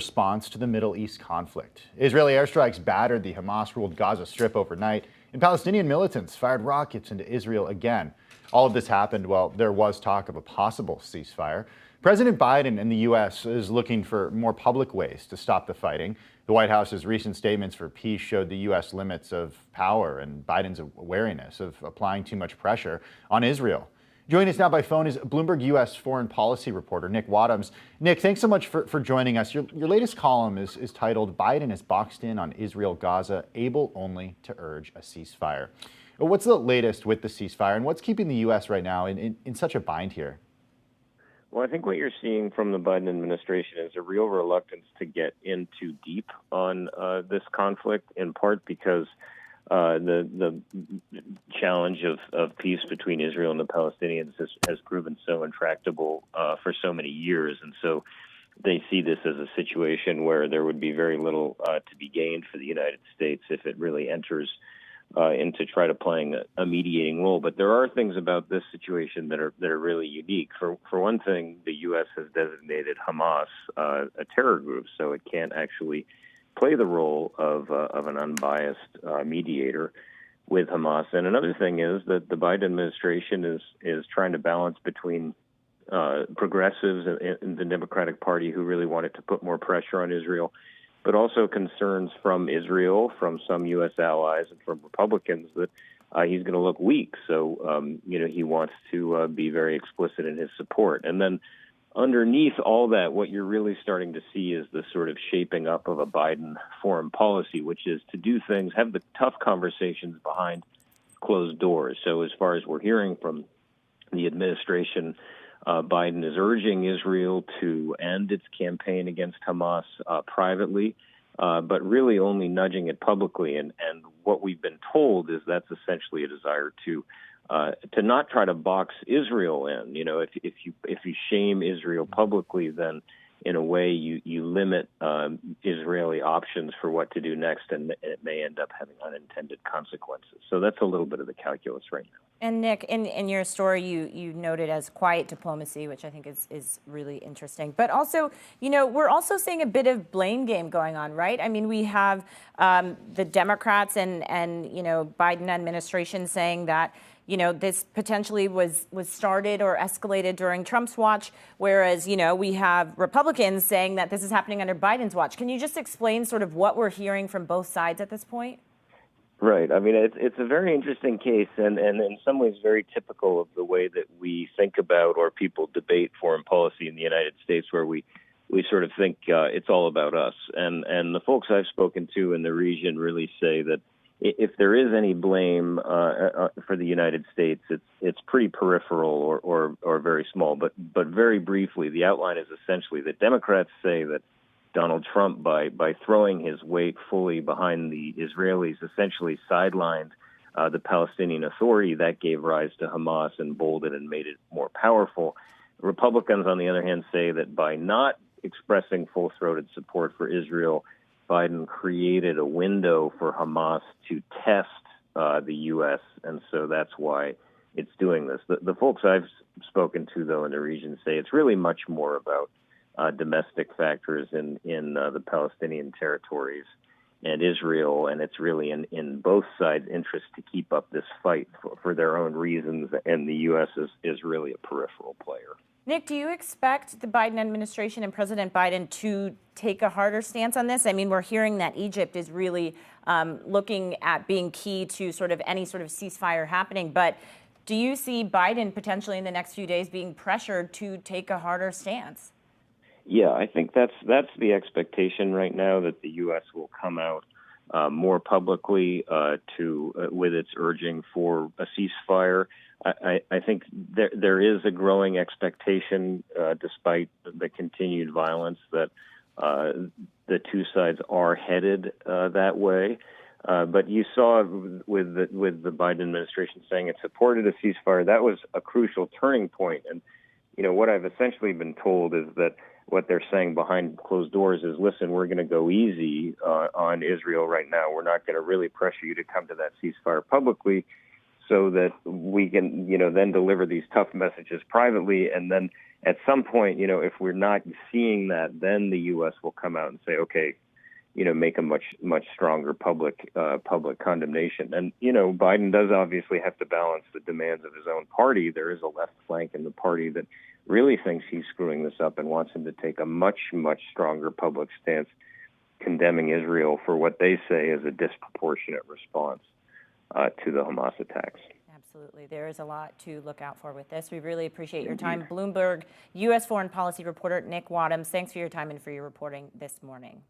Response to the Middle East conflict. Israeli airstrikes battered the Hamas-ruled Gaza Strip overnight, and Palestinian militants fired rockets into Israel again. All of this happened while there was talk of a possible ceasefire. President Biden and the U.S. is looking for more public ways to stop the fighting. The White House's recent statements for peace showed the U.S. limits of power and Biden's wariness of applying too much pressure on Israel. Joining us now by phone is Bloomberg U.S. foreign policy reporter Nick Wadhams. Nick, thanks so much for joining us. Your latest column is titled "Biden is boxed in on Israel-Gaza, able only to urge a ceasefire." What's the latest with the ceasefire, and what's keeping the U.S. right now in such a bind here? Well, I think what you're seeing from the Biden administration is a real reluctance to get in too deep on this conflict, in part because the challenge of peace between Israel and the Palestinians has proven so intractable for so many years. And so they see this as a situation where there would be very little to be gained for the United States if it really enters into try to playing a mediating role. But there are things about this situation that are really unique. For one thing, the U.S. has designated Hamas a terror group, so it can't actually play the role of an unbiased mediator with Hamas. And another thing is that the Biden administration is trying to balance between progressives in the Democratic Party who really wanted to put more pressure on Israel, but also concerns from Israel, from some U.S. allies, and from Republicans that he's going to look weak. So, he wants to be very explicit in his support. And then underneath all that, what you're really starting to see is the sort of shaping up of a Biden foreign policy, which is to do things, have the tough conversations behind closed doors. So as far as we're hearing from the administration, Biden is urging Israel to end its campaign against Hamas privately, but really only nudging it publicly. And what we've been told is that's essentially a desire to not try to box Israel in. You know, if you shame Israel publicly, then in a way you limit Israeli options for what to do next, and it may end up having unintended consequences. So that's a little bit of the calculus right now. And Nick, in your story, you noted as quiet diplomacy, which I think is really interesting. But also, we're also seeing a bit of blame game going on, right? I mean, we have the Democrats and Biden administration saying that this potentially was started or escalated during Trump's watch, whereas, we have Republicans saying that this is happening under Biden's watch. Can you just explain sort of what we're hearing from both sides at this point? Right. I mean, it's a very interesting case and in some ways very typical of the way that we think about or people debate foreign policy in the United States, where we sort of think it's all about us. And the folks I've spoken to in the region really say that if there is any blame for the United States, it's pretty peripheral or very small. But very briefly, the outline is essentially that Democrats say that Donald Trump, by throwing his weight fully behind the Israelis, essentially sidelined the Palestinian Authority. That gave rise to Hamas, emboldened and made it more powerful. Republicans, on the other hand, say that by not expressing full-throated support for Israel, Biden created a window for Hamas to test the U.S., and so that's why it's doing this. The folks I've spoken to, though, in the region say it's really much more about domestic factors in the Palestinian territories and Israel, and it's really in both sides' interest to keep up this fight for their own reasons, and the U.S. is really a peripheral player. Nick, do you expect the Biden administration and President Biden to take a harder stance on this? I mean, we're hearing that Egypt is really looking at being key to sort of any sort of ceasefire happening, but do you see Biden potentially in the next few days being pressured to take a harder stance? Yeah, I think that's the expectation right now, that the U.S. will come out more publicly with its urging for a ceasefire. I think there is a growing expectation, despite the continued violence, that the two sides are headed that way. But you saw with the Biden administration saying it supported a ceasefire, that was a crucial turning point. And what I've essentially been told is that what they're saying behind closed doors is, listen, we're going to go easy on Israel right now. We're not going to really pressure you to come to that ceasefire publicly, so that we can, then deliver these tough messages privately. And then at some point, if we're not seeing that, then the U.S. will come out and say, okay, make a much stronger public condemnation. And Biden does obviously have to balance the demands of his own party. There is a left flank in the party that really thinks he's screwing this up and wants him to take a much stronger public stance, condemning Israel for what they say is a disproportionate response to the Hamas attacks. Absolutely. There is a lot to look out for with this. We really appreciate your time. Bloomberg U.S. foreign policy reporter Nick Wadhams, thanks for your time and for your reporting this morning.